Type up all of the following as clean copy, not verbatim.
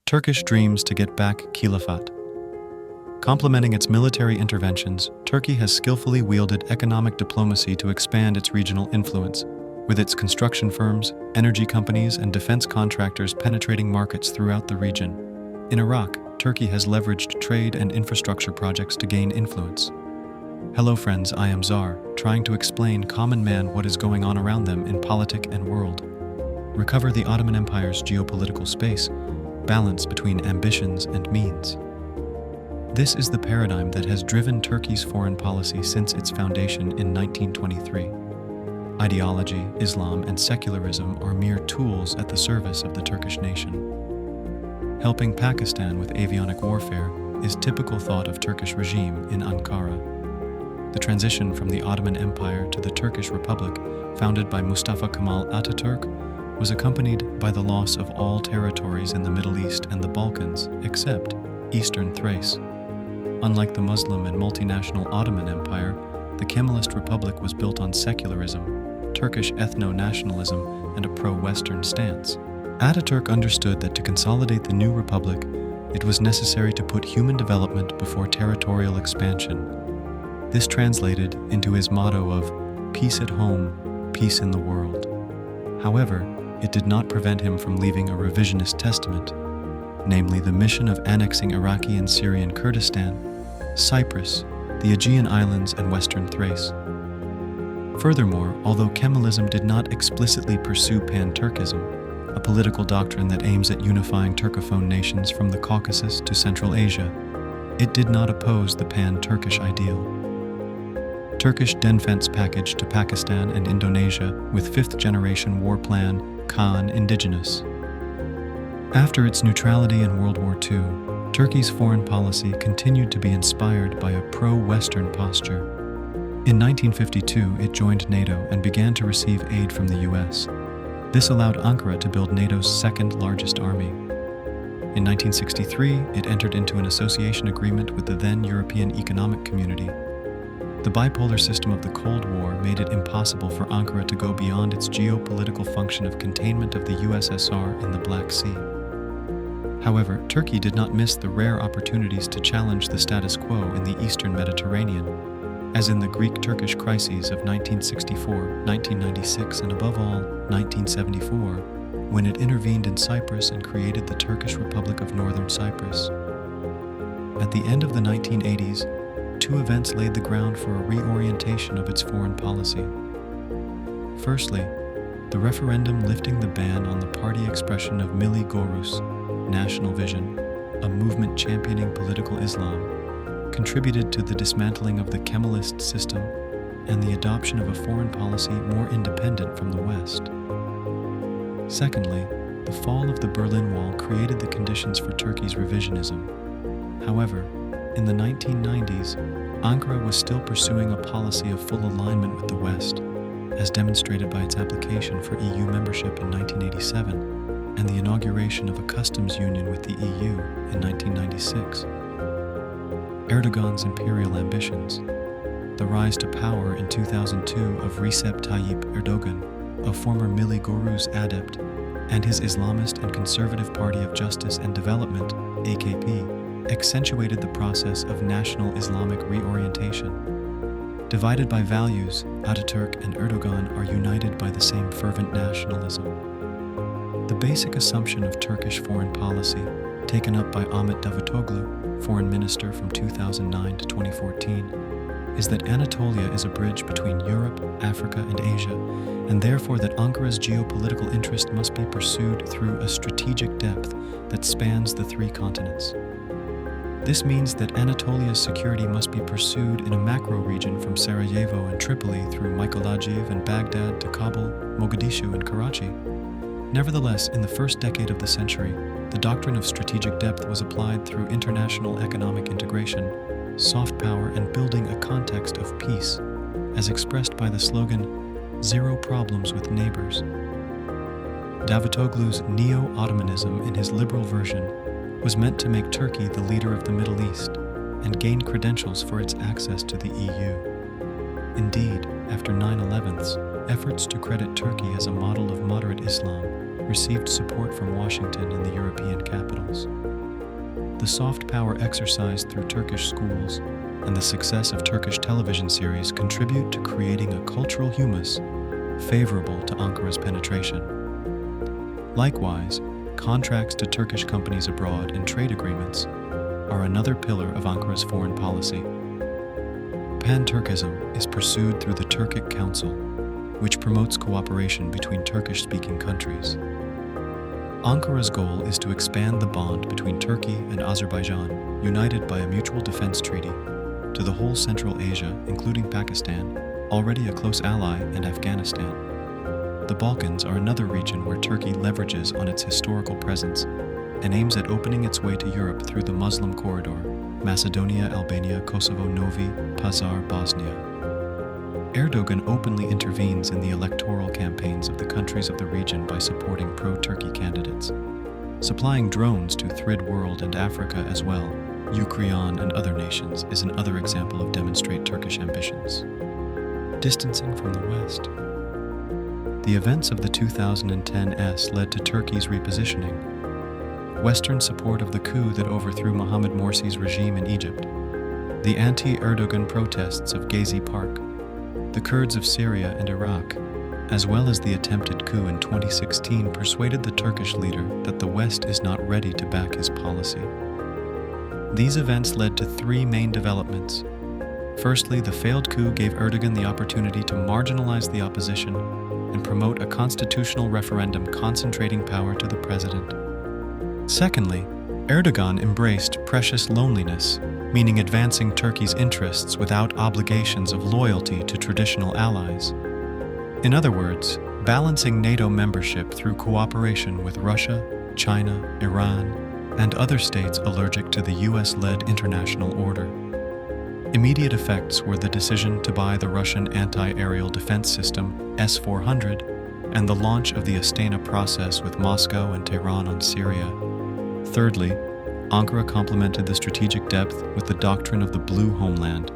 Turkish dreams to get back Khilafat. Complementing its military interventions, Turkey has skillfully wielded economic diplomacy to expand its regional influence, with its construction firms, energy companies, and defense contractors penetrating markets throughout the region. In Iraq, Turkey has leveraged trade and infrastructure projects to gain influence. Hello friends, I am Czar, trying to explain common man what is going on around them in politic and world. Recover the Ottoman Empire's geopolitical space, balance between ambitions and means. This is the paradigm that has driven Turkey's foreign policy since its foundation in 1923. Ideology, Islam, and secularism are mere tools at the service of the Turkish nation. Helping Pakistan with avionic warfare is typical thought of Turkish regime in Ankara. The transition from the Ottoman Empire to the Turkish Republic, founded by Mustafa Kemal Atatürk, was accompanied by the loss of all territories in the Middle East and the Balkans, except Eastern Thrace. Unlike the Muslim and multinational Ottoman Empire, the Kemalist Republic was built on secularism, Turkish ethno-nationalism, and a pro-Western stance. Ataturk understood that to consolidate the new republic, it was necessary to put human development before territorial expansion. This translated into his motto of peace at home, peace in the world. However, it did not prevent him from leaving a revisionist testament, namely the mission of annexing Iraqi and Syrian Kurdistan, Cyprus, the Aegean Islands, and Western Thrace. Furthermore, although Kemalism did not explicitly pursue pan-Turkism, a political doctrine that aims at unifying Turcophone nations from the Caucasus to Central Asia, it did not oppose the pan-Turkish ideal. Turkish defense package to Pakistan and Indonesia with fifth-generation war plan, Khan indigenous. After its neutrality in World War II, Turkey's foreign policy continued to be inspired by a pro-Western posture. In 1952, it joined NATO and began to receive aid from the US. This allowed Ankara to build NATO's second-largest army. In 1963, it entered into an association agreement with the then European Economic Community. The bipolar system of the Cold War made it impossible for Ankara to go beyond its geopolitical function of containment of the USSR in the Black Sea. However, Turkey did not miss the rare opportunities to challenge the status quo in the Eastern Mediterranean, as in the Greek-Turkish crises of 1964, 1996, and above all, 1974, when it intervened in Cyprus and created the Turkish Republic of Northern Cyprus. At the end of the 1980s, two events laid the ground for a reorientation of its foreign policy. Firstly, the referendum lifting the ban on the party expression of Milli Görüş, National Vision, a movement championing political Islam, contributed to the dismantling of the Kemalist system and the adoption of a foreign policy more independent from the West. Secondly, the fall of the Berlin Wall created the conditions for Turkey's revisionism. However, in the 1990s, Ankara was still pursuing a policy of full alignment with the West, as demonstrated by its application for EU membership in 1987 and the inauguration of a customs union with the EU in 1996. Erdogan's imperial ambitions, the rise to power in 2002 of Recep Tayyip Erdogan, a former Milli Görüş adept, and his Islamist and Conservative Party of Justice and Development, AKP, accentuated the process of national Islamic reorientation. Divided by values, Atatürk and Erdogan are united by the same fervent nationalism. The basic assumption of Turkish foreign policy, taken up by Ahmet Davutoglu, foreign minister from 2009 to 2014, is that Anatolia is a bridge between Europe, Africa, and Asia, and therefore that Ankara's geopolitical interest must be pursued through a strategic depth that spans the three continents. This means that Anatolia's security must be pursued in a macro region from Sarajevo and Tripoli through Mykolaiv and Baghdad to Kabul, Mogadishu, and Karachi. Nevertheless, in the first decade of the century, the doctrine of strategic depth was applied through international economic integration, soft power, and building a context of peace, as expressed by the slogan, "Zero problems with neighbors." Davutoglu's Neo-Ottomanism in his liberal version was meant to make Turkey the leader of the Middle East and gain credentials for its access to the EU. Indeed, after 9/11's efforts to credit Turkey as a model of moderate Islam, received support from Washington and the European capitals. The soft power exercised through Turkish schools and the success of Turkish television series contribute to creating a cultural humus favorable to Ankara's penetration. Likewise, contracts to Turkish companies abroad and trade agreements are another pillar of Ankara's foreign policy. Pan-Turkism is pursued through the Turkic Council, which promotes cooperation between Turkish-speaking countries. Ankara's goal is to expand the bond between Turkey and Azerbaijan, united by a mutual defense treaty, to the whole Central Asia, including Pakistan, already a close ally, and Afghanistan. The Balkans are another region where Turkey leverages on its historical presence and aims at opening its way to Europe through the Muslim corridor, Macedonia, Albania, Kosovo, Novi Pazar, Bosnia. Erdogan openly intervenes in the electoral campaigns of the countries of the region by supporting pro-Turkey candidates. Supplying drones to Third World and Africa as well, Ukraine and other nations is another example of demonstrate Turkish ambitions. Distancing from the West. The events of the 2010s led to Turkey's repositioning. Western support of the coup that overthrew Mohamed Morsi's regime in Egypt, the anti-Erdogan protests of Gezi Park, the Kurds of Syria and Iraq, as well as the attempted coup in 2016 persuaded the Turkish leader that the West is not ready to back his policy. These events led to three main developments. Firstly, the failed coup gave Erdogan the opportunity to marginalize the opposition and promote a constitutional referendum concentrating power to the president. Secondly, Erdogan embraced precious loneliness, meaning advancing Turkey's interests without obligations of loyalty to traditional allies. In other words, balancing NATO membership through cooperation with Russia, China, Iran, and other states allergic to the US-led international order. Immediate effects were the decision to buy the Russian anti-aerial defense system S-400 and the launch of the Astana process with Moscow and Tehran on Syria. Thirdly, Ankara complemented the strategic depth with the doctrine of the Blue Homeland,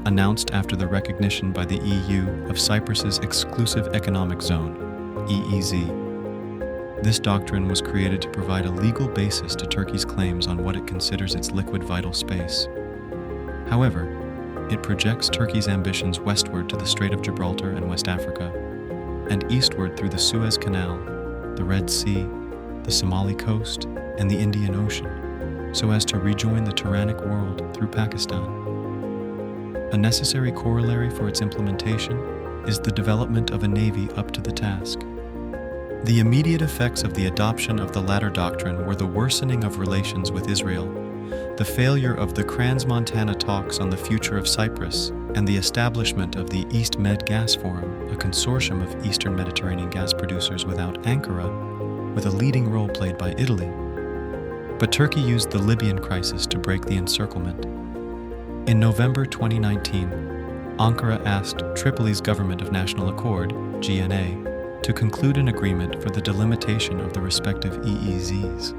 announced after the recognition by the EU of Cyprus's Exclusive Economic Zone, EEZ. This doctrine was created to provide a legal basis to Turkey's claims on what it considers its liquid vital space. However, it projects Turkey's ambitions westward to the Strait of Gibraltar and West Africa, and eastward through the Suez Canal, the Red Sea, the Somali coast, and the Indian Ocean, so as to rejoin the tyrannic world through Pakistan. A necessary corollary for its implementation is the development of a navy up to the task. The immediate effects of the adoption of the latter doctrine were the worsening of relations with Israel, the failure of the Trans-Montana talks on the future of Cyprus, and the establishment of the East Med Gas Forum, a consortium of Eastern Mediterranean gas producers without Ankara, with a leading role played by Italy. But Turkey used the Libyan crisis to break the encirclement. In November 2019, Ankara asked Tripoli's Government of National Accord, GNA, to conclude an agreement for the delimitation of the respective EEZs.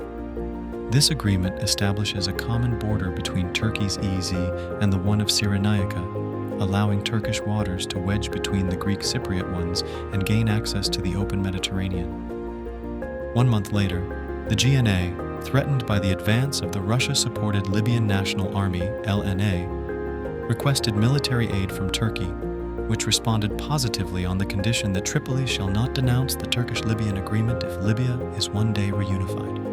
This agreement establishes a common border between Turkey's EEZ and the one of Cyrenaica, allowing Turkish waters to wedge between the Greek Cypriot ones and gain access to the open Mediterranean. 1 month later, the GNA, threatened by the advance of the Russia-supported Libyan National Army, LNA, requested military aid from Turkey, which responded positively on the condition that Tripoli shall not denounce the Turkish-Libyan agreement if Libya is one day reunified.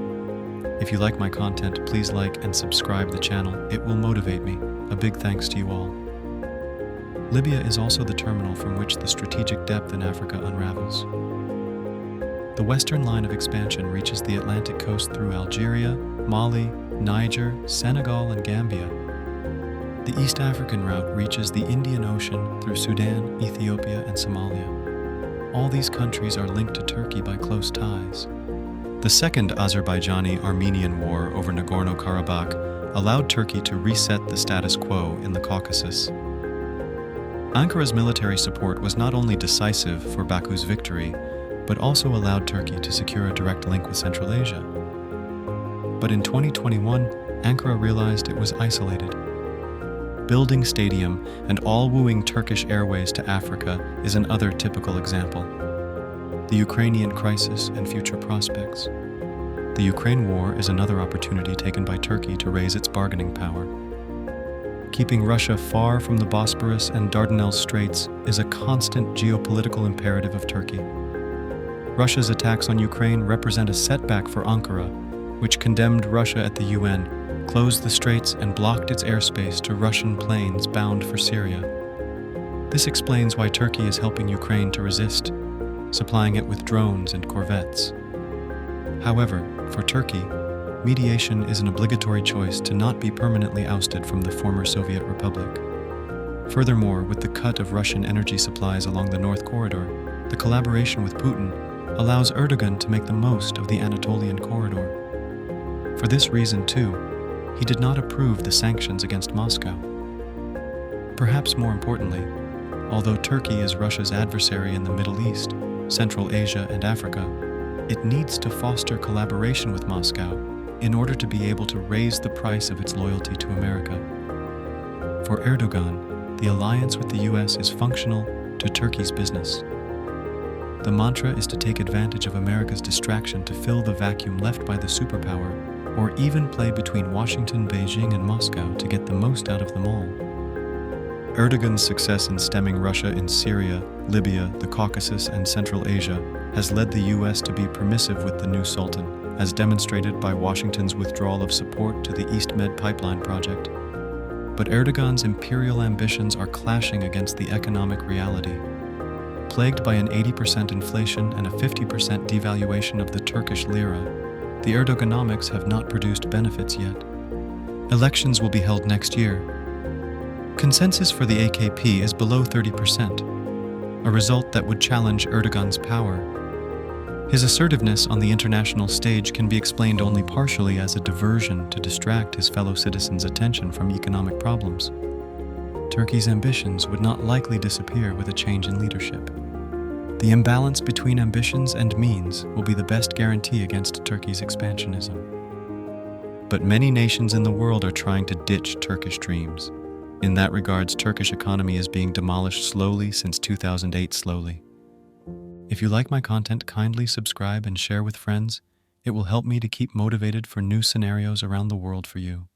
If you like my content, please like and subscribe the channel. It will motivate me. A big thanks to you all. Libya is also the terminal from which the strategic depth in Africa unravels. The western line of expansion reaches the Atlantic coast through Algeria, Mali, Niger, Senegal, and Gambia. The East African route reaches the Indian Ocean through Sudan, Ethiopia, and Somalia. All these countries are linked to Turkey by close ties. The Second Azerbaijani-Armenian War over Nagorno-Karabakh allowed Turkey to reset the status quo in the Caucasus. Ankara's military support was not only decisive for Baku's victory, but also allowed Turkey to secure a direct link with Central Asia. But in 2021, Ankara realized it was isolated. Building stadium and all-wooing Turkish Airways to Africa is another typical example. the Ukrainian crisis and future prospects. The Ukraine war is another opportunity taken by Turkey to raise its bargaining power. Keeping Russia far from the Bosporus and Dardanelles Straits is a constant geopolitical imperative of Turkey. Russia's attacks on Ukraine represent a setback for Ankara, which condemned Russia at the UN, closed the straits, and blocked its airspace to Russian planes bound for Syria. This explains why Turkey is helping Ukraine to resist, supplying it with drones and corvettes. However, for Turkey, mediation is an obligatory choice to not be permanently ousted from the former Soviet Republic. Furthermore, with the cut of Russian energy supplies along the North Corridor, the collaboration with Putin allows Erdogan to make the most of the Anatolian corridor. For this reason, too, he did not approve the sanctions against Moscow. Perhaps more importantly, although Turkey is Russia's adversary in the Middle East, Central Asia, and Africa, it needs to foster collaboration with Moscow in order to be able to raise the price of its loyalty to America. For Erdogan, the alliance with the US is functional to Turkey's business. The mantra is to take advantage of America's distraction to fill the vacuum left by the superpower, or even play between Washington, Beijing, and Moscow to get the most out of them all. Erdogan's success in stemming Russia in Syria, Libya, the Caucasus, and Central Asia has led the US to be permissive with the new Sultan, as demonstrated by Washington's withdrawal of support to the East Med pipeline project. But Erdogan's imperial ambitions are clashing against the economic reality. Plagued by an 80% inflation and a 50% devaluation of the Turkish lira, the Erdoganomics have not produced benefits yet. Elections will be held next year. Consensus for the AKP is below 30%, a result that would challenge Erdogan's power. His assertiveness on the international stage can be explained only partially as a diversion to distract his fellow citizens' attention from economic problems. Turkey's ambitions would not likely disappear with a change in leadership. The imbalance between ambitions and means will be the best guarantee against Turkey's expansionism. But many nations in the world are trying to ditch Turkish dreams. In that regards, Turkish economy is being demolished slowly since 2008 slowly. If you like my content, kindly subscribe and share with friends. It will help me to keep motivated for new scenarios around the world for you.